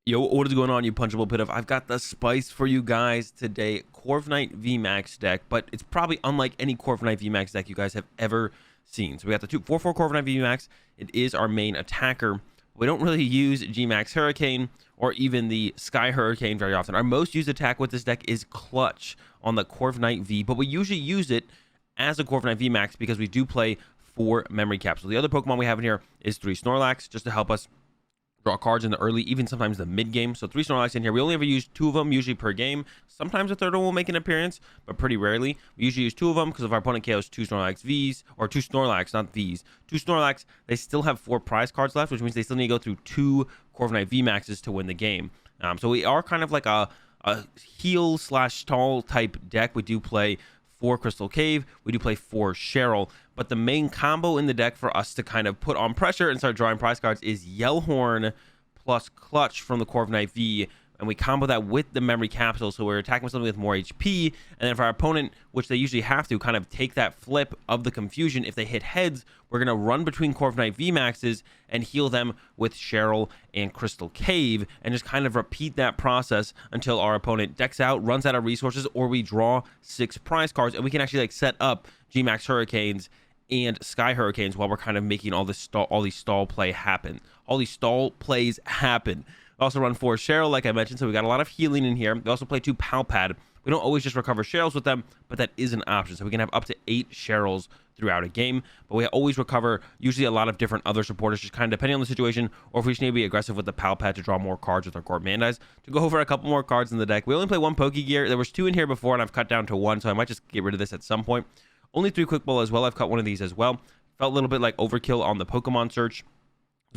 Yo, what is going on, you punchable pit of? I've got the spice for you guys today. Corviknight VMAX deck, but it's probably unlike any Corviknight VMAX deck you guys have ever seen. So we got the 4/4 Corviknight VMAX. It is our main attacker. We don't really use GMAX Hurricane or even the Sky Hurricane very often. Our most used attack with this deck is Clutch on the Corviknight V, but we usually use it as a Corviknight VMAX because we do play 4 memory capsules. The other Pokemon we have in here is 3 Snorlax, just to help us draw cards in the early, even sometimes the mid game. So 3 Snorlax in here. We only ever use 2 of them usually per game. Sometimes a third one will make an appearance, but pretty rarely. We usually use 2 of them because if our opponent KOs 2 Snorlax Vs, or 2 Snorlax, not Vs, 2 Snorlax, they still have 4 prize cards left, which means they still need to go through 2 Corviknight VMAXs to win the game. So we are kind of like a heal slash stall type deck. We do play 4 Crystal Cave, we do play 4 Cheryl, but the main combo in the deck for us to kind of put on pressure and start drawing prize cards is Yellhorn plus Clutch from the Corviknight V, and we combo that with the memory capsule, so we're attacking with something with more HP, and then if our opponent, which they usually have to, kind of take that flip of the confusion, if they hit heads, we're going to run between Corviknight VMAXs and heal them with Cheryl and Crystal Cave, and just kind of repeat that process until our opponent decks out, runs out of resources, or we draw 6 prize cards, and we can actually like set up GMAX Hurricanes and Sky Hurricanes while we're kind of making all these stall plays happen. We also run 4 Cheryl, like I mentioned, so we got a lot of healing in here. We also play 2 Palpad. We don't always just recover Cheryls with them, but that is an option. So we can have up to 8 Cheryls throughout a game, but we always recover usually a lot of different other supporters, just kind of depending on the situation, or if we just need to be aggressive with the Palpad to draw more cards with our Corp Mandais. To go over a couple more cards in the deck, we only play 1 Pokegear. There was 2 in here before, and I've cut down to 1, so I might just get rid of this at some point. Only 3 Quick Ball as well. I've cut one of these as well. Felt a little bit like overkill on the Pokemon search.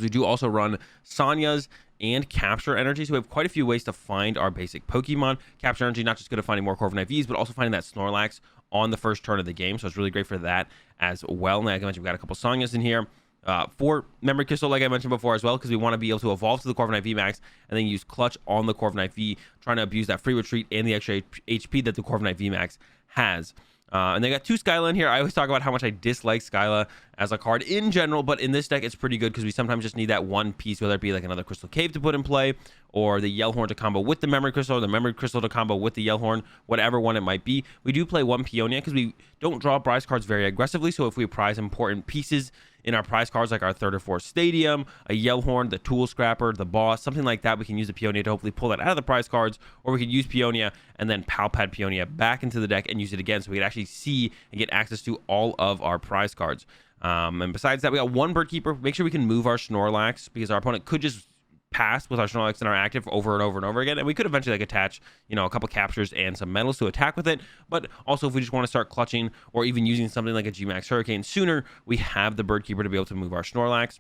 We do also run Sonia's and Capture Energy, so we have quite a few ways to find our basic Pokemon. Capture Energy, not just good at finding more Corviknight Vs, but also finding that Snorlax on the first turn of the game, so it's really great for that as well. And like I mentioned, we've got a couple Sonias in here. 4 Memory Crystal, like I mentioned before as well, because we want to be able to evolve to the Corviknight VMAX and then use Clutch on the Corviknight V, trying to abuse that free retreat and the extra HP that the Corviknight VMAX has. And they got 2 Skyla in here. I always talk about how much I dislike Skyla as a card in general, but in this deck it's pretty good because we sometimes just need that one piece, whether it be like another Crystal Cave to put in play, or the Yellhorn to combo with the Memory Crystal, or the Memory Crystal to combo with the Yellhorn, whatever one it might be. We do play 1 Peonia because we don't draw prize cards very aggressively, so if we prize important pieces in our prize cards, like our 3rd or 4th Stadium, a Yellhorn, the Tool Scrapper, the Boss, something like that, we can use the Peonia to hopefully pull that out of the prize cards, or we could use Peonia and then Palpad Peonia back into the deck and use it again, so we could actually see and get access to all of our prize cards. And besides that, we got 1 Bird Keeper. Make sure we can move our Snorlax, because our opponent could just pass with our Snorlax in our active over and over and over again, and we could eventually like attach, you know, a couple captures and some metals to attack with it. But also, if we just want to start clutching or even using something like a GMAX Hurricane sooner, we have the Bird Keeper to be able to move our Snorlax.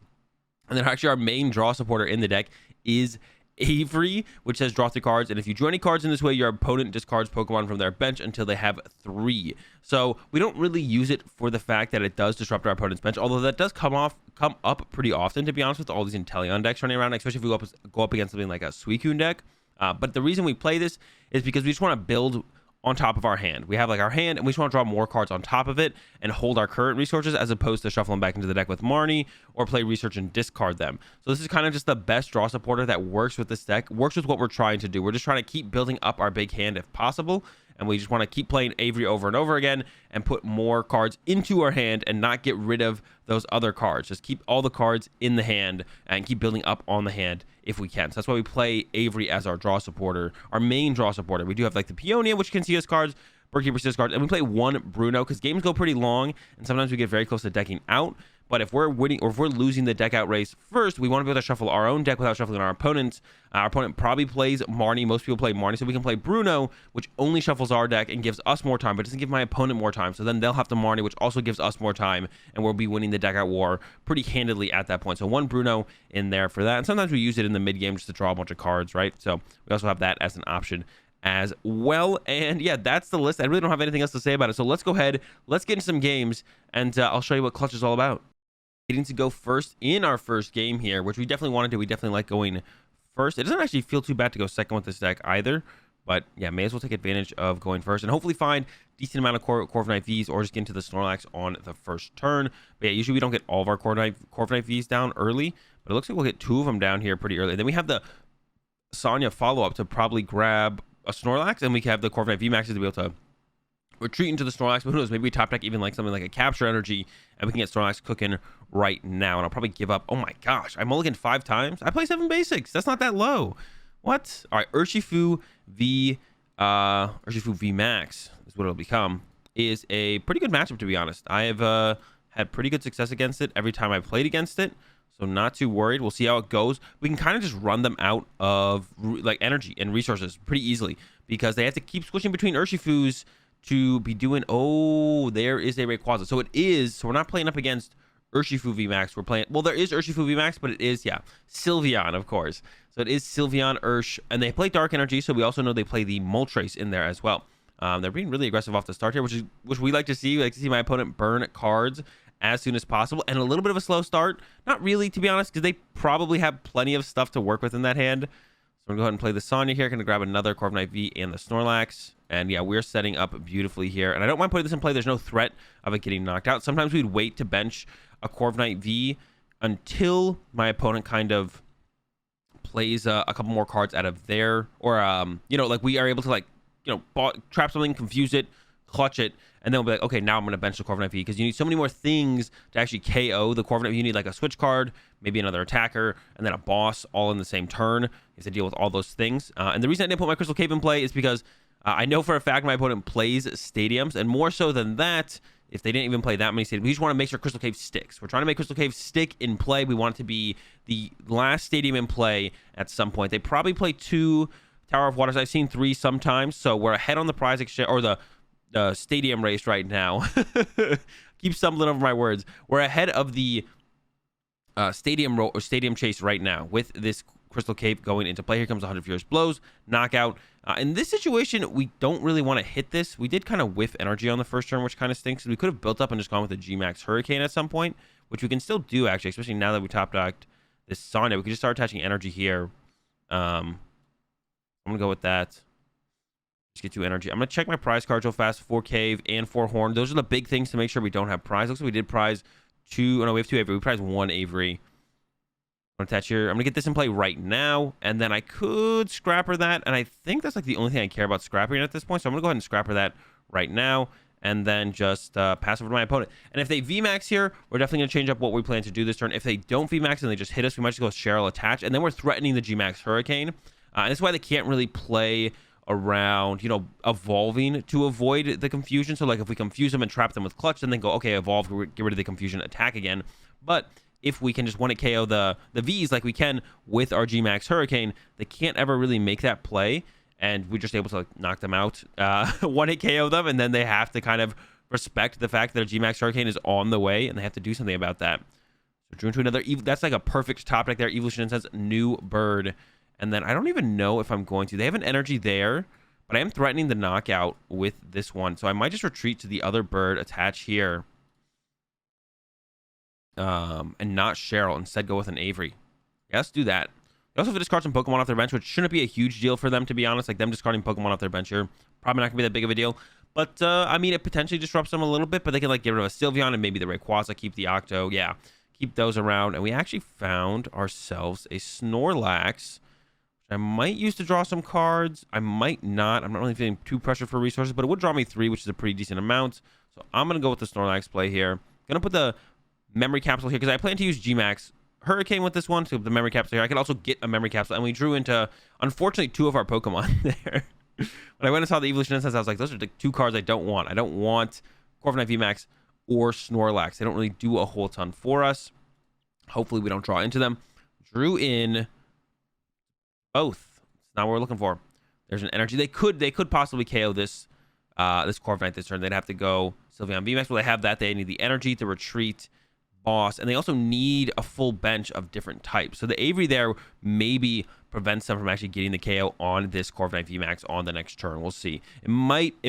And then actually our main draw supporter in the deck is Avery, which says draw 3 cards, and if you draw any cards in this way, your opponent discards Pokemon from their bench until they have 3. So we don't really use it for the fact that it does disrupt our opponent's bench, although that does come up pretty often, to be honest, with all these Inteleon decks running around, especially if we go up against something like a Suicune deck. But the reason we play this is because we just want to build on top of our hand. We have like our hand, and we just want to draw more cards on top of it and hold our current resources, as opposed to shuffling back into the deck with Marnie or play research and discard them. So this is kind of just the best draw supporter that works with this deck, works with what we're trying to do. We're just trying to keep building up our big hand if possible, and we just want to keep playing Avery over and over again and put more cards into our hand and not get rid of those other cards. Just keep all the cards in the hand and keep building up on the hand if we can. So that's why we play Avery as our draw supporter, our main draw supporter. We do have like the Peonia, which can see us cards, Bird Keeper cards, and we play 1 Bruno because games go pretty long and sometimes we get very close to decking out. But if we're winning or if we're losing the deck out race first, we want to be able to shuffle our own deck without shuffling our opponent's. Our opponent probably plays Marnie. Most people play Marnie, so we can play Bruno, which only shuffles our deck and gives us more time, but doesn't give my opponent more time. So then they'll have to Marnie, which also gives us more time, and we'll be winning the deck out war pretty handedly at that point. So 1 Bruno in there for that. And sometimes we use it in the mid game just to draw a bunch of cards, right? So we also have that as an option as well. And yeah, that's the list. I really don't have anything else to say about it. So let's go ahead, let's get into some games, and I'll show you what Clutch is all about. Getting to go first in our first game here, which we definitely want to do. We definitely like going first. It doesn't actually feel too bad to go second with this deck either, but yeah, may as well take advantage of going first and hopefully find decent amount of Corviknight Vs, or just get into the Snorlax on the first turn. But yeah, usually we don't get all of our Corviknight Vs down early, but it looks like we'll get 2 of them down here pretty early. And then we have the Sonya follow-up to probably grab a Snorlax, and we can have the Corviknight VMAXs to be able to retreat into the Snorlax. But who knows, maybe we top deck even like something like a Capture Energy, and we can get Snorlax cooking right now. And I'll probably give up. Oh my gosh, I mulliganed 5 times. I play 7 basics. That's not that low. What? All right, Urshifu VMAX is what it'll become. Is a pretty good matchup, to be honest. I have had pretty good success against it every time I played against it, so not too worried. We'll see how it goes. We can kind of just run them out of like energy and resources pretty easily because they have to keep switching between Urshifus to be doing. Oh, there is a Rayquaza. So it is. So we're not playing up against Urshifu VMAX. We're playing. Well, there is Urshifu VMAX, but it is Sylveon, of course. So it is Sylveon Ursh, and they play Dark Energy. So we also know they play the Moltres in there as well. They're being really aggressive off the start here, which we like to see. We like to see my opponent burn cards as soon as possible, and a little bit of a slow start. Not really, to be honest, because they probably have plenty of stuff to work with in that hand. So we're going to go ahead and play the Sonya here. Going to grab another Corviknight V and the Snorlax. And yeah, we're setting up beautifully here. And I don't mind putting this in play. There's no threat of it getting knocked out. Sometimes we'd wait to bench a Corviknight V until my opponent kind of plays a couple more cards out of there. Or, you know, like we are able to like, you know, trap something, confuse it, clutch it, and then we'll be like, okay, now I'm going to bench the Corviknight V because you need so many more things to actually KO the Corviknight V. You need like a switch card, maybe another attacker, and then a boss all in the same turn. You have to deal with all those things. And the reason I didn't put my Crystal Cave in play is because I know for a fact my opponent plays stadiums, and more so than that, if they didn't even play that many stadiums, we just want to make sure Crystal Cave sticks. We're trying to make Crystal Cave stick in play. We want it to be the last stadium in play at some point. They probably play 2 Tower of Waters. I've seen 3 sometimes, so we're ahead on the prize exchange or the stadium race right now. Keep stumbling over my words. We're ahead of the stadium chase right now with this Crystal Cave going into play. Here comes 100 Furious Blows, knockout. In this situation, we don't really want to hit this. We did kind of whiff energy on the first turn, which kind of stinks. We could have built up and just gone with a G-Max Hurricane at some point, which we can still do actually, especially now that we top decked this Sonya. We could just start attaching energy here. I'm gonna go with that. Just get 2 energy. I'm gonna check my prize cards real fast. 4 Cave and 4 Horn. Those are the big things to make sure we don't have prize. Looks like we did prize 2. Oh no, we have 2 Avery. We prize 1 Avery. I'm gonna attach here. I'm gonna get this in play right now, and then I could scrapper that. And I think that's like the only thing I care about scrapping at this point. So I'm gonna go ahead and scrapper that right now, and then just pass over to my opponent. And if they VMAX here, we're definitely gonna change up what we plan to do this turn. If they don't VMAX and they just hit us, we might just go Cheryl attach, and then we're threatening the G-Max Hurricane. And that's why they can't really play around, you know, evolving to avoid the confusion. So like if we confuse them and trap them with clutch, then they go, okay, evolve, get rid of the confusion, attack again. But if we can just one-hit KO the Vs like we can with our G-Max Hurricane, they can't ever really make that play, and we're just able to like knock them out, one-hit KO them, and then they have to kind of respect the fact that a G-Max Hurricane is on the way, and they have to do something about that. So drew into another, that's like a perfect top deck there. Evolution Incense, new bird. And then I don't even know if I'm going to. They have an energy there, but I am threatening the knockout with this one. So I might just retreat to the other bird, attach here. And not Cheryl. Instead, go with an Avery. Yeah, let's do that. They also have to discard some Pokemon off their bench, which shouldn't be a huge deal for them, to be honest. Like, them discarding Pokemon off their bench here, probably not going to be that big of a deal. But, I mean, it potentially disrupts them a little bit, but they can, like, get rid of a Sylveon and maybe the Rayquaza, keep the Octo. Yeah, keep those around. And we actually found ourselves a Snorlax. I might use to draw some cards. I might not. I'm not really feeling too pressured for resources, but it would draw me 3, which is a pretty decent amount. So I'm going to go with the Snorlax play here. Going to put the memory capsule here because I plan to use G-Max Hurricane with this one. So the memory capsule here. I could also get a memory capsule. And we drew into, unfortunately, 2 of our Pokemon there. When I went and saw the Evolution Instance, I was like, those are the 2 cards I don't want. I don't want Corviknight VMAX or Snorlax. They don't really do a whole ton for us. Hopefully we don't draw into them. Drew in both. It's not what we're looking for. There's an energy. They could possibly KO this this Corviknight this turn. They'd have to go Sylveon VMAX. Well, they have that. They need the energy to retreat boss, and they also need a full bench of different types. So the Avery there maybe prevents them from actually getting the KO on this Corviknight VMAX on the next turn. We'll see. It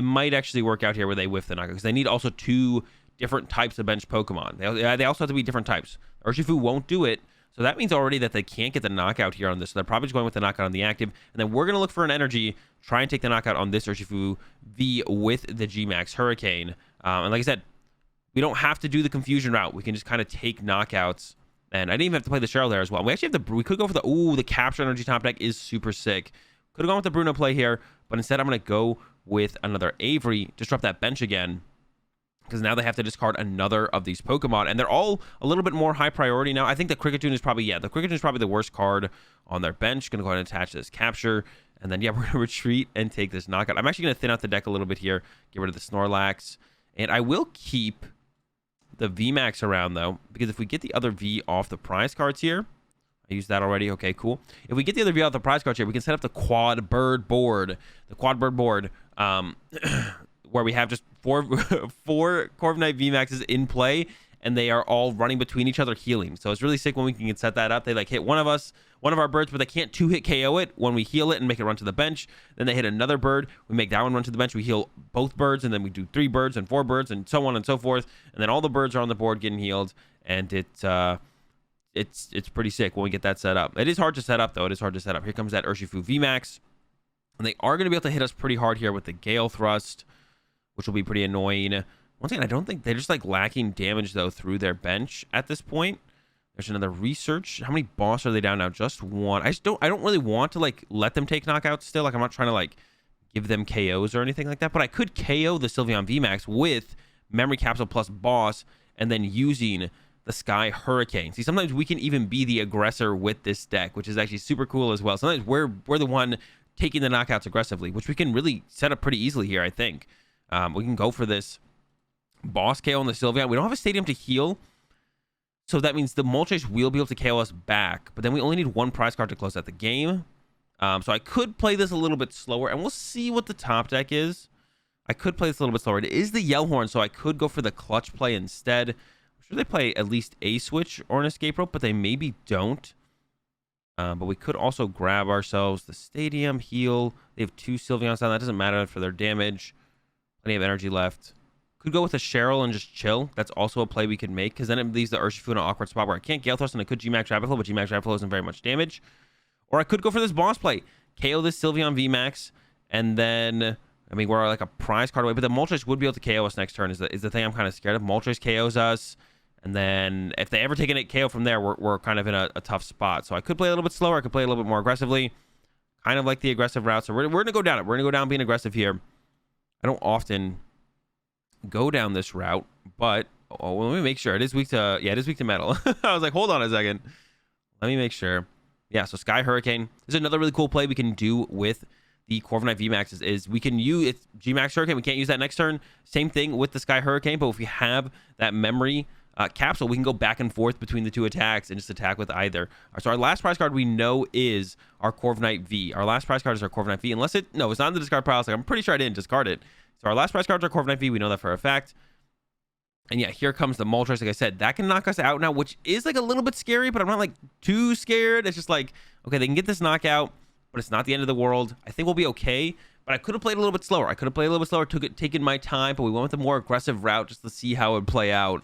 might actually work out here where they whiff the knockout because they need also 2 different types of bench Pokemon. They also have to be different types. Urshifu won't do it. So that means already that they can't get the knockout here on this. So they're probably just going with the knockout on the active. And then we're going to look for an energy, try and take the knockout on this Urshifu V with the G-Max Hurricane. And like I said, we don't have to do the confusion route. We can just kind of take knockouts And I didn't even have to play the Cheryl there as well. We actually have we could go for the capture energy top deck is super sick. Could have gone with the Bruno play here, but instead I'm going to go with another Avery, disrupt that bench again. Because now they have to discard another of these Pokemon, and they're all a little bit more high priority now. I think the Cricketune is probably, the Cricketune is probably the worst card on their bench. Going to go ahead and attach this capture, and then, we're going to retreat and take this knockout. I'm actually going to thin out the deck a little bit here, get rid of the Snorlax, and I will keep the VMAX around, though, because if we get the other V off the prize cards here, I used that already. Okay, cool. If we get the other V off the prize cards here, we can set up the quad bird board. The quad bird board, where we have just four Corviknight VMAXs in play, and they are all running between each other healing. So it's really sick when we can set that up. They like hit one of our birds, but they can't two-hit KO it when we heal it and make it run to the bench. Then they hit another bird. We make that one run to the bench. We heal both birds, and then we do 3 birds and 4 birds and so on and so forth. And then all the birds are on the board getting healed, and it's pretty sick when we get that set up. It is hard to set up, though. It is hard to set up. Here comes that Urshifu VMAX. And they are going to be able to hit us pretty hard here with the Gale Thrust, which will be pretty annoying. Once again, I don't think they're just like lacking damage, though, through their bench at this point. There's another research. How many boss are they down now? Just 1. I don't really want to like let them take knockouts still. Like, I'm not trying to like give them KOs or anything like that, but I could KO the Sylveon VMAX with Memory Capsule plus boss, and then using the Sky Hurricane. See, sometimes we can even be the aggressor with this deck, which is actually super cool as well. Sometimes we're the one taking the knockouts aggressively, which we can really set up pretty easily here, I think. We can go for this boss KO on the Sylveon. We don't have a stadium to heal, so that means the Moltres will be able to KO us back, but then we only need 1 prize card to close out the game. So I could play this a little bit slower, and we'll see what the top deck is. I could play this a little bit slower. It is the Yellhorn, so I could go for the clutch play instead. I'm sure they play at least a switch or an escape rope, but they maybe don't. But we could also grab ourselves the stadium, heal. They have 2 Sylveons down. That doesn't matter for their damage. Plenty of energy left. Could go with a Cheryl and just chill. That's also a play we could make, because then it leaves the Urshifu in an awkward spot where I can't Gale Thrust, and I could G-Max Rapid Flow, but G-Max Rapid Flow isn't very much damage. Or I could go for this boss play. KO this Sylveon VMAX, and then, I mean, we're like a prize card away, but the Moltres would be able to KO us next turn is the thing I'm kind of scared of. Moltres KOs us, and then if they ever take a KO from there, we're kind of in a tough spot. So I could play a little bit slower. I could play a little bit more aggressively. Kind of like the aggressive route. So we're going to go down it. We're going to go down being aggressive here. I don't often go down this route, but well, let me make sure. It is weak to, it is weak to metal. I was like, hold on a second. Let me make sure. Yeah, so Sky Hurricane. This is another really cool play we can do with the Corviknight VMAXs is we can use it's G-Max Hurricane. We can't use that next turn. Same thing with the Sky Hurricane, but if we have that memory capsule, we can go back and forth between the 2 attacks and just attack with either. So our last prize card we know is our Corviknight V. Our last prize card is our Corviknight V, unless it's not in the discard pile. So I'm pretty sure I didn't discard it. So our last prize card is our Corviknight V. We know that for a fact. And yeah, here comes the Moltres. Like I said, that can knock us out now, which is like a little bit scary, but I'm not like too scared. It's just like, okay, they can get this knockout, but it's not the end of the world. I think we'll be okay. But I could have played a little bit slower. Taken my time, but we went with a more aggressive route just to see how it would play out.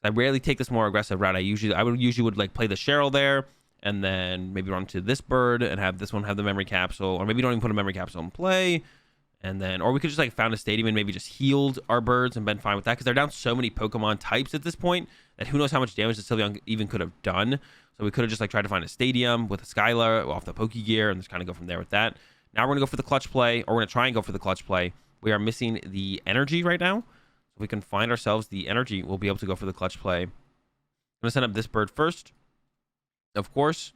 I rarely take this more aggressive route. I usually would like play the Cheryl there, and then maybe run to this bird and have this one have the memory capsule, or maybe don't even put a memory capsule in play. And then, or we could just like found a stadium and maybe just healed our birds and been fine with that, because they're down so many Pokemon types at this point that who knows how much damage the Sylveon even could have done. So we could have just like tried to find a stadium with a Skyla off the Pokegear and just kind of go from there with that. Now we're going to go for the clutch play, or we're going to try and go for the clutch play. We are missing the energy right now. So if we can find ourselves the energy, we'll be able to go for the clutch play. I'm going to send up this bird first, of course.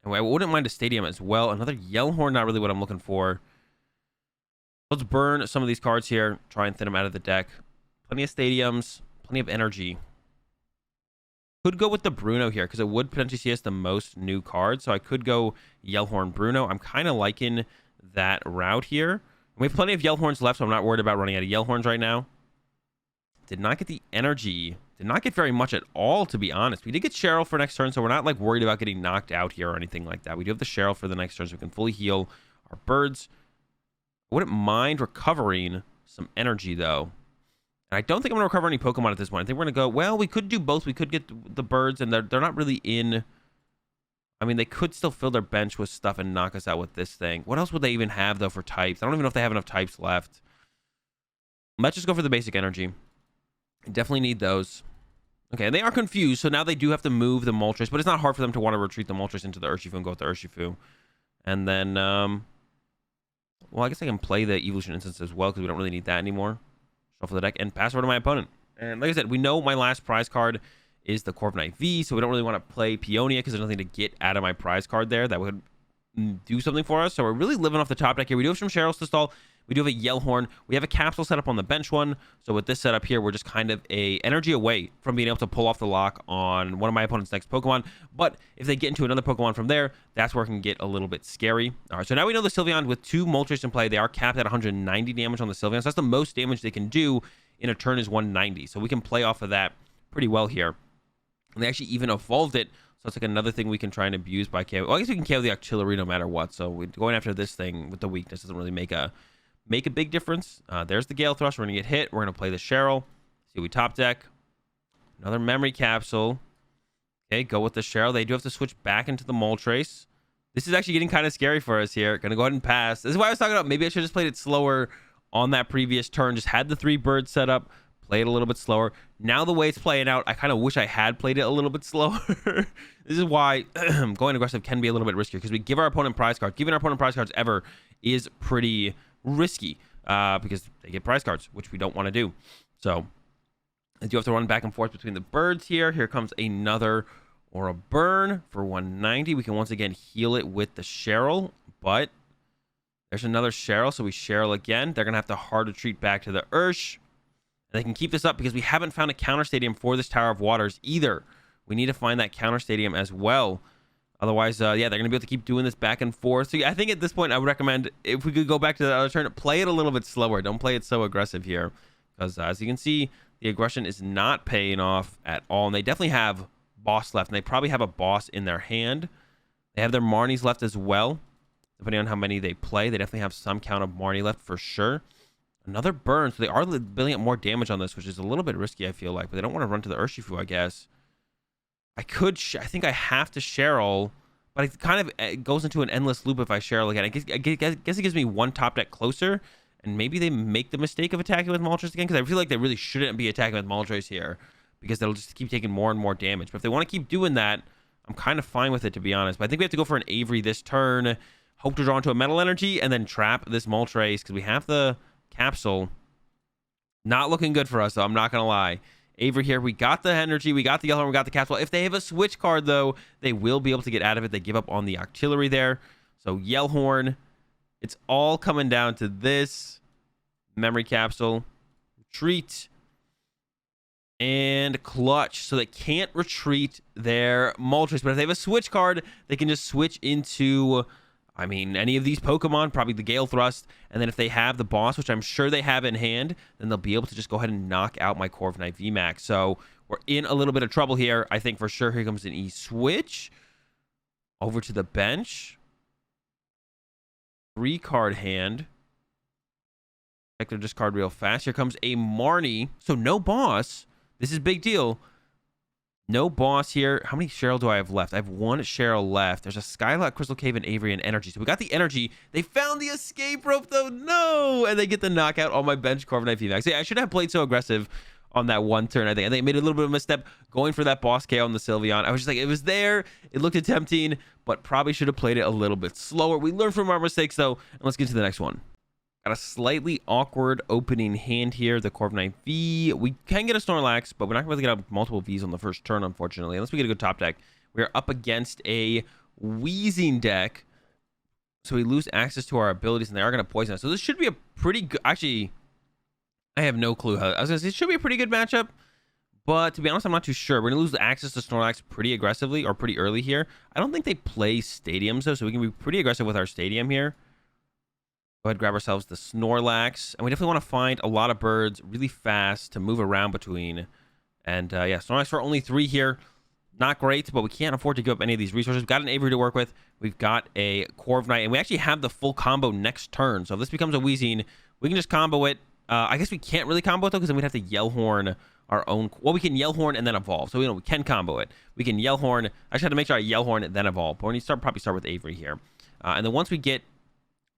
And I wouldn't mind a stadium as well. Another Yellhorn, not really what I'm looking for. Let's burn some of these cards here. Try and thin them out of the deck. Plenty of stadiums. Plenty of energy. Could go with the Bruno here, because it would potentially see us the most new cards. So I could go Yellhorn Bruno. I'm kind of liking that route here. We have plenty of Yellhorns left, so I'm not worried about running out of Yellhorns right now. Did not get the energy. Did not get very much at all, to be honest. We did get Cheryl for next turn, so we're not like worried about getting knocked out here or anything like that. We do have the Cheryl for the next turn, so we can fully heal our birds. I wouldn't mind recovering some energy, though. And I don't think I'm going to recover any Pokemon at this point. I think we're going to go, well, we could do both. We could get the birds, and they're not really in... I mean, they could still fill their bench with stuff and knock us out with this thing. What else would they even have, though, for types? I don't even know if they have enough types left. Let's just go for the basic energy. Definitely need those. Okay, and they are confused, so now they do have to move the Moltres, but it's not hard for them to want to retreat the Moltres into the Urshifu and go with the Urshifu. And then, well, I guess I can play the Evolution Instance as well, because we don't really need that anymore. Shuffle the deck and pass over to my opponent. And like I said, we know my last prize card is the Corviknight V, so we don't really want to play Peonia, because there's nothing to get out of my prize card there that would do something for us. So we're really living off the top deck here. We do have some Cheryls to stall. We do have a Yellhorn. We have a capsule set up on the bench one. So with this setup here, we're just kind of a energy away from being able to pull off the lock on one of my opponent's next Pokemon. But if they get into another Pokemon from there, that's where it can get a little bit scary. All right, so now we know the Sylveon with 2 Moltres in play. They are capped at 190 damage on the Sylveon. So that's the most damage they can do in a turn is 190. So we can play off of that pretty well here. And they actually even evolved it. So it's like another thing we can try and abuse by KO. Well, I guess we can KO the Artillery no matter what. So we're going after this thing with the weakness doesn't really make a big difference. There's the Gale Thrust. We're going to get hit. We're going to play the Cheryl. See, we top deck. Another Memory Capsule. Okay, go with the Cheryl. They do have to switch back into the Moltres. This is actually getting kind of scary for us here. Going to go ahead and pass. This is why I was talking about maybe I should have just played it slower on that previous turn. Just had the 3 birds set up. Play it a little bit slower. Now the way it's playing out, I kind of wish I had played it a little bit slower. This is why going aggressive can be a little bit riskier, because we give our opponent prize cards. Giving our opponent prize cards ever is pretty risky because they get prize cards, which we don't want to do. So I do have to run back and forth between the birds here. Here comes another Aura Burn for 190. We can once again heal it with the Cheryl, but there's another Cheryl, so we Cheryl again. They're going to have to hard retreat back to the Ursh. And they can keep this up because we haven't found a counter stadium for this Tower of Waters either. We need to find that counter stadium as well. Otherwise, yeah, they're going to be able to keep doing this back and forth. So yeah, I think at this point, I would recommend, if we could go back to the other turn, play it a little bit slower. Don't play it so aggressive here. Because as you can see, the aggression is not paying off at all. And they definitely have boss left. And they probably have a boss in their hand. They have their Marnies left as well. Depending on how many they play, they definitely have some count of Marnie left for sure. Another burn, so they are building up more damage on this, which is a little bit risky, I feel like. But they don't want to run to the Urshifu, I guess. I think I have to Cheryl, but it kind of it goes into an endless loop if I Cheryl again. I guess it gives me one top deck closer, and maybe they make the mistake of attacking with Moltres again, because I feel like they really shouldn't be attacking with Moltres here, because they'll just keep taking more and more damage. But if they want to keep doing that, I'm kind of fine with it, to be honest. But I think we have to go for an Avery this turn, hope to draw into a Metal Energy, and then trap this Moltres, because we have the capsule. Not looking good for us, though, I'm not gonna lie. Avery here, we got the energy, we got the yellow, we got the capsule. If they have a switch card, though, they will be able to get out of it. They give up on the artillery there. So Yellhorn, it's all coming down to this memory capsule, retreat, and clutch. So they can't retreat their Moltres, but if they have a switch card, they can just switch into, I mean, any of these Pokemon, probably the Gale Thrust, and then if they have the boss, which I'm sure they have in hand, then they'll be able to just go ahead and knock out my Corviknight VMAX. So we're in a little bit of trouble here. I think for sure here comes an E-Switch. Over to the bench. 3-card hand. Check their discard real fast. Here comes a Marnie. So no boss. This is a big deal. No boss here. How many Cheryl do I have left? I have 1 Cheryl left. There's a Skylock, Crystal Cave, and Avery and Energy. So we got the energy. They found the escape rope, though. No! And they get the knockout on my bench Corviknight VMAX. Yeah, I should have played so aggressive on that one turn, I think. I think I made a little bit of a misstep going for that boss KO on the Sylveon. I was just like, it was there. It looked tempting, but probably should have played it a little bit slower. We learned from our mistakes, though. And let's get to the next one. Got a slightly awkward opening hand here, the Corviknight V. We can get a Snorlax, but we're not going to get up multiple Vs on the first turn, unfortunately, unless we get a good top deck. We're up against a Weezing deck, so we lose access to our abilities, and they are going to poison us. So this should be a pretty good... Actually, I have no clue how... I was going to say, it should be a pretty good matchup, but to be honest, I'm not too sure. We're going to lose access to Snorlax pretty aggressively, or pretty early here. I don't think they play stadiums, though, so we can be pretty aggressive with our stadium here. Go ahead, grab ourselves the Snorlax. And we definitely want to find a lot of birds really fast to move around between. And yeah, Snorlax for only 3 here. Not great, but we can't afford to give up any of these resources. We've got an Avery to work with. We've got a Corviknight. And we actually have the full combo next turn. So if this becomes a Weezing, we can just combo it. I guess we can't really combo it, though, because then we'd have to Yellhorn our own. Well, we can Yellhorn and then evolve. So, we can combo it. We can Yellhorn. I just have to make sure I Yellhorn and then evolve. But we need to probably start with Avery here. And then once we get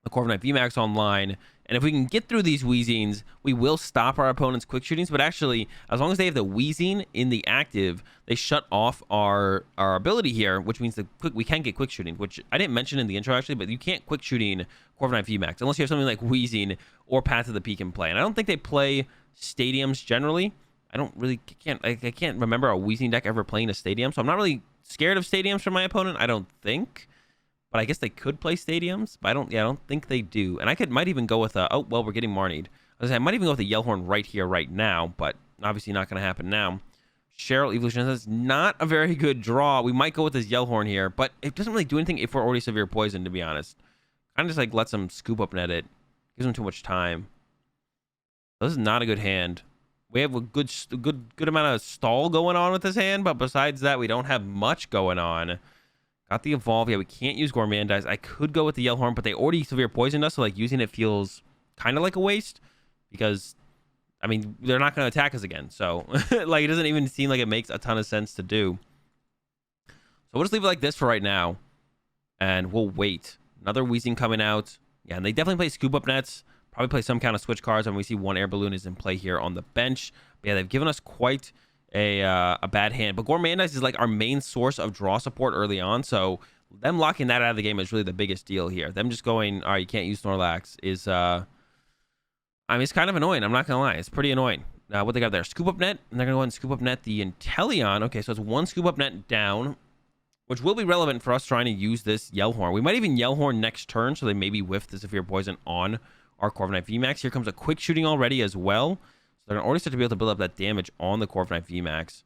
the Corviknight VMAX online. And if we can get through these Weezings, we will stop our opponent's quick shootings. But actually, as long as they have the Weezing in the active, they shut off our ability here, which means we can get quick shooting, which I didn't mention in the intro actually, but you can't quick shooting Corviknight VMAX unless you have something like Weezing or Path to the Peak in play. And I don't think they play stadiums generally. I can't remember a Weezing deck ever playing a stadium, so I'm not really scared of stadiums from my opponent, I don't think. But I guess they could play stadiums, but I don't think they do. And might even go with oh well, we're getting Marnied. I might even go with a Yellhorn right here, right now, but obviously not going to happen now. Cheryl Evolution, that's not a very good draw. We might go with this Yellhorn here, but it doesn't really do anything if we're already severe poison, to be honest. Kind of just like lets them scoop up net it. Gives them too much time. This is not a good hand. We have a good amount of stall going on with this hand, but besides that, we don't have much going on. Got the evolve. Yeah, we can't use Gourmandize. I could go with the Yellhorn, but they already severe poisoned us, so like using it feels kind of like a waste because, I mean, they're not going to attack us again. So like it doesn't even seem like it makes a ton of sense to do. So we'll just leave it like this for right now, and we'll wait. Another Weezing coming out. Yeah, and they definitely play scoop up nets. Probably play some kind of switch cards, and we see one air balloon is in play here on the bench. But yeah, they've given us quite a bad hand. But Gourmandize is like our main source of draw support early on, so them locking that out of the game is really the biggest deal here. Them just going, all right, you can't use Snorlax is I mean, it's kind of annoying. I'm not gonna lie, it's pretty annoying. What they got there, scoop up net, and they're gonna go ahead and scoop up net the Inteleon. Okay, so it's one scoop up net down, which will be relevant for us trying to use this Yellhorn. We might even Yellhorn next turn, so they maybe whiff the severe poison on our Corviknight VMAX. Here comes a quick shooting already as well. So they're going to already start to be able to build up that damage on the Corviknight VMAX.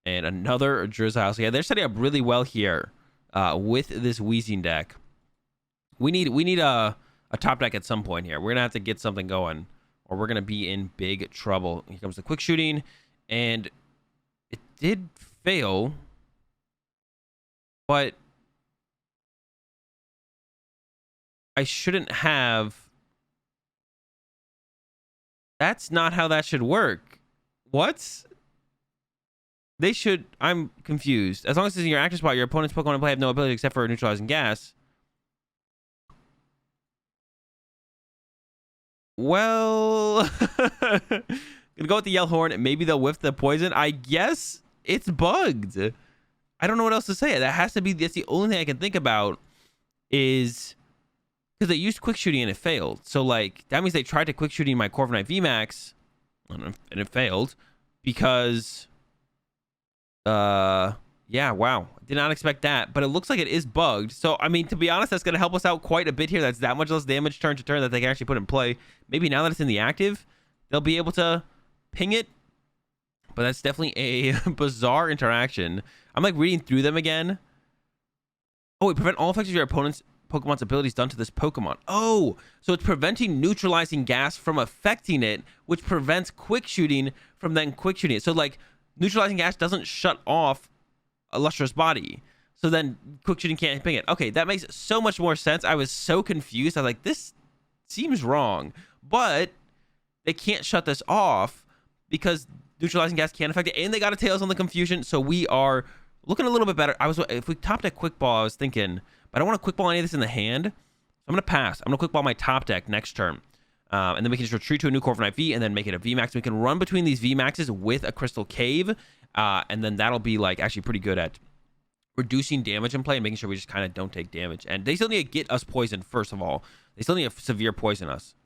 And another Drizzile. So yeah, they're setting up really well here with this Weezing deck. We need a top deck at some point here. We're going to have to get something going, or we're going to be in big trouble. Here comes the quick shooting, and it did fail, but I shouldn't have. That's not how that should work. What? They should... I'm confused. As long as it's in your active spot, your opponent's Pokemon in play have no ability except for neutralizing gas. Well... Gonna go with the Yellhorn. Maybe they'll whiff the poison. I guess it's bugged. I don't know what else to say. That has to be... That's the only thing I can think about is... Because they used quick shooting and it failed. So, like, that means they tried to quick shooting my Corviknight VMAX and it failed because, yeah, wow. Did not expect that, but it looks like it is bugged. So, I mean, to be honest, that's going to help us out quite a bit here. That's that much less damage turn to turn that they can actually put in play. Maybe now that it's in the active, they'll be able to ping it. But that's definitely a bizarre interaction. I'm, like, reading through them again. Oh, wait, prevent all effects of your opponent's Pokemon's abilities done to this Pokemon. Oh, so it's preventing neutralizing gas from affecting it, which prevents quick shooting from then quick shooting it. So like neutralizing gas doesn't shut off a Lustrous Body. So then quick shooting can't ping it. Okay, that makes so much more sense. I was so confused. I was like, this seems wrong. But they can't shut this off because neutralizing gas can't affect it. And they got a Tails on the confusion. So we are looking a little bit better. If we topped at quick ball, I was thinking, but I don't want to quick ball any of this in the hand. So I'm going to pass. I'm going to quick ball my top deck next turn. And then we can just retreat to a new Corviknight V and then make it a VMAX. We can run between these VMAXs with a Crystal Cave. And then that'll be like actually pretty good at reducing damage in play and making sure we just kind of don't take damage. And they still need to get us poisoned, first of all. They still need to severe poison us.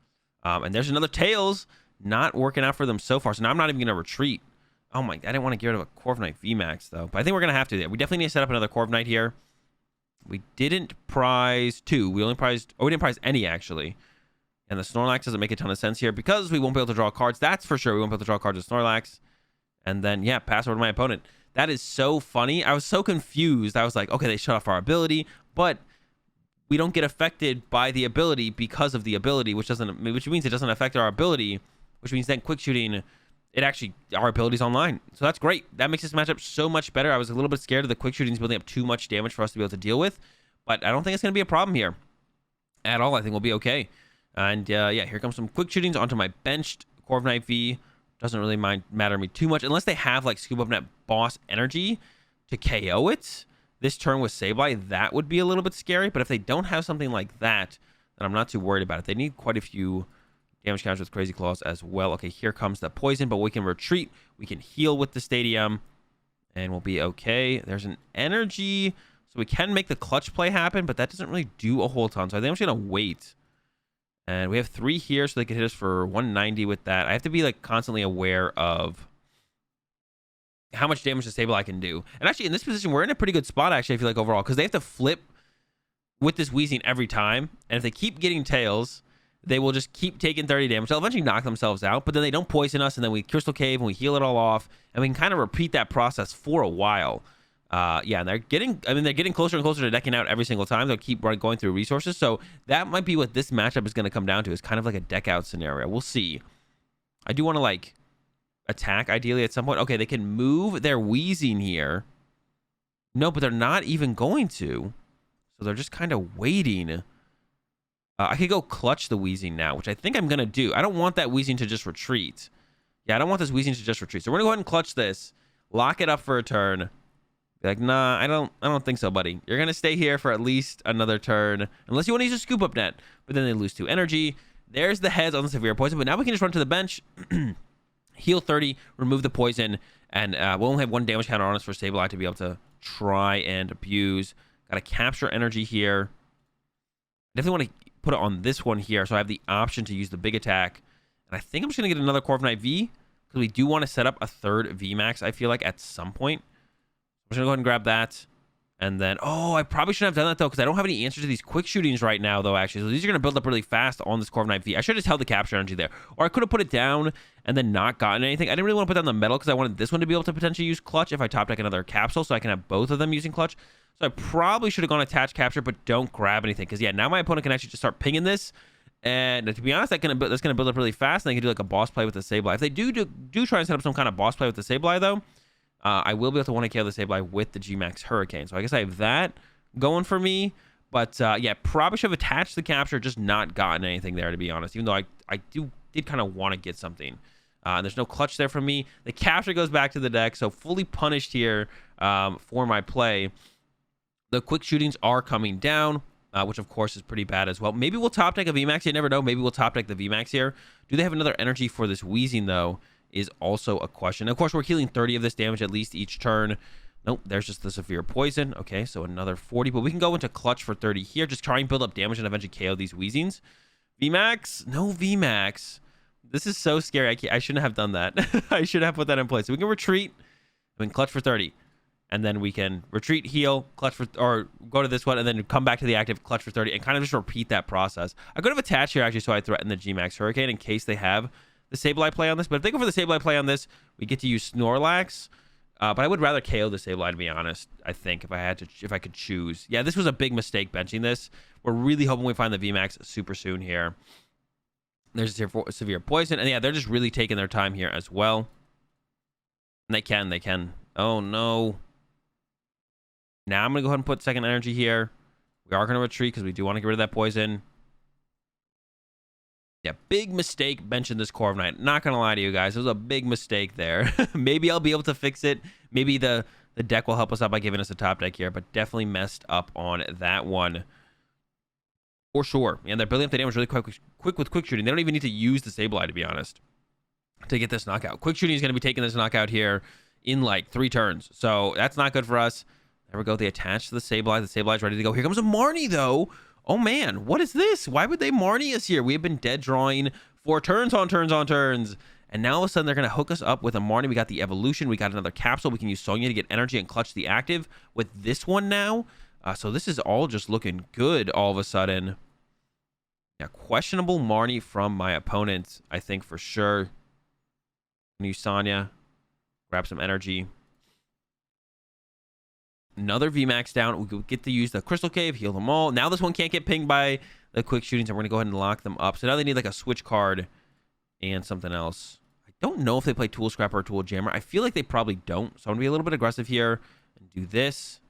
And there's another Tails. Not working out for them so far. So now I'm not even going to retreat. Oh my, I didn't want to get rid of a Corviknight VMAX though. But I think we're going to have to. We definitely need to set up another Corviknight here. We didn't prize 2. We only prized... Oh, we didn't prize any, actually. And the Snorlax doesn't make a ton of sense here because we won't be able to draw cards. That's for sure. We won't be able to draw cards with Snorlax. And then, yeah, pass over to my opponent. That is so funny. I was so confused. I was like, okay, they shut off our ability, but we don't get affected by the ability because of the ability, which means it doesn't affect our ability, which means then quick shooting... our ability's online. So that's great. That makes this matchup so much better. I was a little bit scared of the quick shootings building up too much damage for us to be able to deal with, but I don't think it's going to be a problem here at all. I think we'll be okay. And yeah, here comes some quick shootings onto my benched Corviknight V. Doesn't really matter me too much unless they have like Scoop Up Net Boss Energy to KO it this turn with Sableye. That would be a little bit scary, but if they don't have something like that, then I'm not too worried about it. They need quite a few damage counters with Crazy Claws as well. Okay, here comes the poison, but we can retreat. We can heal with the stadium, and we'll be okay. There's an energy, so we can make the clutch play happen, but that doesn't really do a whole ton. So I think I'm just going to wait. And we have 3 here, so they can hit us for 190 with that. I have to be like constantly aware of how much damage the Sableye can do. And actually, in this position, we're in a pretty good spot, actually, I feel like, overall, because they have to flip with this Weezing every time. And if they keep getting tails, they will just keep taking 30 damage. They'll eventually knock themselves out, but then they don't poison us, and then we Crystal Cave, and we heal it all off, and we can kind of repeat that process for a while. Yeah, and they're getting closer and closer to decking out every single time. They'll keep going through resources, so that might be what this matchup is going to come down to, is kind of like a deck out scenario. We'll see. I do want to, like, attack, ideally, at some point. Okay, they can move their Weezing here. No, but they're not even going to. So they're just kind of waiting. I could go clutch the Weezing now, which I think I'm going to do. I don't want that Weezing to just retreat. Yeah, I don't want this Weezing to just retreat. So we're going to go ahead and clutch this. Lock it up for a turn. Be like, nah, I don't think so, buddy. You're going to stay here for at least another turn. Unless you want to use a scoop up net. But then they lose 2 energy. There's the heads on the severe poison. But now we can just run to the bench. Heal 30. Remove the poison. And we'll only have 1 damage counter on us for Sableye to be able to try and abuse. Got to capture energy here. Definitely want to put it on this one here, so I have the option to use the big attack. And I think I'm just going to get another Corviknight V, because we do want to set up a 3rd VMAX, I feel like, at some point. I'm just going to go ahead and grab that. And then, oh, I probably shouldn't have done that, though, because I don't have any answers to these quick shootings right now, though, actually. So these are going to build up really fast on this Corviknight V. I should have just held the capture energy there. Or I could have put it down and then not gotten anything. I didn't really want to put down the metal, because I wanted this one to be able to potentially use clutch if I top deck another capsule, so I can have both of them using clutch. So I probably should have gone attach capture, but don't grab anything. Because, yeah, now my opponent can actually just start pinging this. And to be honest, that's going to build up really fast. And they can do like a boss play with the Sableye. If they do try and set up some kind of boss play with the Sableye, though, I will be able to 1-hit KO the Sableye with the GMAX Hurricane. So I guess I have that going for me. But, yeah, probably should have attached the capture, just not gotten anything there, to be honest. Even though I did kind of want to get something. And there's no clutch there from me. The capture goes back to the deck. So fully punished here for my play. The quick shootings are coming down, which of course is pretty bad as well. Maybe we'll top deck a VMAX. You never know. Maybe we'll top deck the VMAX here. Do they have another energy for this Weezing, though, is also a question. Of course, we're healing 30 of this damage at least each turn. Nope, there's just the severe poison. Okay, so another 40. But we can go into clutch for 30 here. Just try and build up damage and eventually KO these Weezings. VMAX? No VMAX. This is so scary. I shouldn't have done that. I should have put that in place. So we can retreat. We can clutch for 30. And then we can retreat, heal, clutch for, or go to this one, and then come back to the active, clutch for 30, and kind of just repeat that process. I could have attached here, actually, so I threaten the GMAX Hurricane in case they have the Sableye play on this. But if they go for the Sableye play on this, we get to use Snorlax. But I would rather KO the Sableye, to be honest, I think, if I could choose. Yeah, this was a big mistake benching this. We're really hoping we find the VMAX super soon here. There's a severe poison. And yeah, they're just really taking their time here as well. And they can. Oh, no. Now I'm going to go ahead and put second energy here. We are going to retreat because we do want to get rid of that poison. Yeah, big mistake benching this Corviknight. Not going to lie to you guys. It was a big mistake there. Maybe I'll be able to fix it. Maybe the deck will help us out by giving us a top deck here, but definitely messed up on that one. For sure. And they're building up the damage really quick with quick shooting. They don't even need to use the Sableye, to be honest, to get this knockout. Quick shooting is going to be taking this knockout here in like 3 turns. So that's not good for us. There we go. They attach to the Sableye. The Sableye's ready to go. Here comes a Marnie, though. Oh, man. What is this? Why would they Marnie us here? We have been dead drawing for turns on turns on turns. And now all of a sudden, they're going to hook us up with a Marnie. We got the evolution. We got another capsule. We can use Sonya to get energy and clutch the active with this one now. So this is all just looking good all of a sudden. Yeah, questionable Marnie from my opponent, I think, for sure. New Sonya. Grab some energy. Another VMAX down. We get to use the Crystal Cave, heal them all. Now this one can't get pinged by the quick shootings, and we're going to go ahead and lock them up. So now they need like a switch card and something else. I don't know if they play Tool Scrapper or Tool Jammer. I feel like they probably don't. So I'm going to be a little bit aggressive here and do this.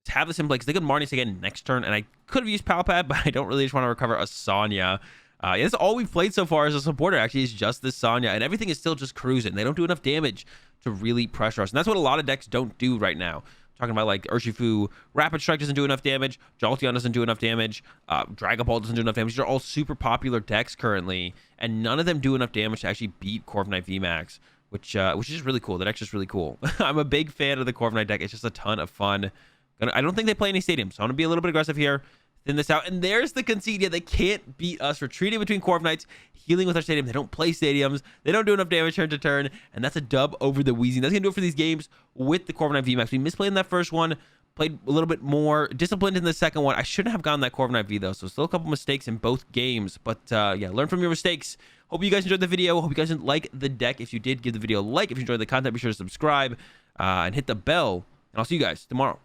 Let's have this in play because they could Marnie us again next turn. And I could have used Palpad, but I don't really just want to recover a Sonya. Yeah, that's all we've played so far as a supporter, actually, is just this Sonya. And everything is still just cruising. They don't do enough damage to really pressure us. And that's what a lot of decks don't do right now. talking about like Urshifu Rapid Strike doesn't do enough damage, Jolteon doesn't do enough damage, Dragon Ball doesn't do enough damage. These are all super popular decks currently, and none of them do enough damage to actually beat Corviknight VMAX, which is just really cool. That deck's just really cool. I'm a big fan of the Corviknight deck. It's just a ton of fun. I don't think they play any stadiums, so I'm gonna be a little bit aggressive here. Thin this out, and there's the concede. Yeah, they can't beat us. Retreating between Corviknights, healing with our stadium. They don't play stadiums. They don't do enough damage turn to turn, and that's a dub over the Weezing. That's gonna do it for these games with the Corviknight VMAX. We misplayed in that first one, played a little bit more disciplined in the second one. I shouldn't have gotten that Corviknight V though, so still a couple mistakes in both games. But yeah, learn from your mistakes. Hope you guys enjoyed the video. Hope you guys didn't like the deck. If you did, give the video a like. If you enjoyed the content, be sure to subscribe and hit the bell. And I'll see you guys tomorrow.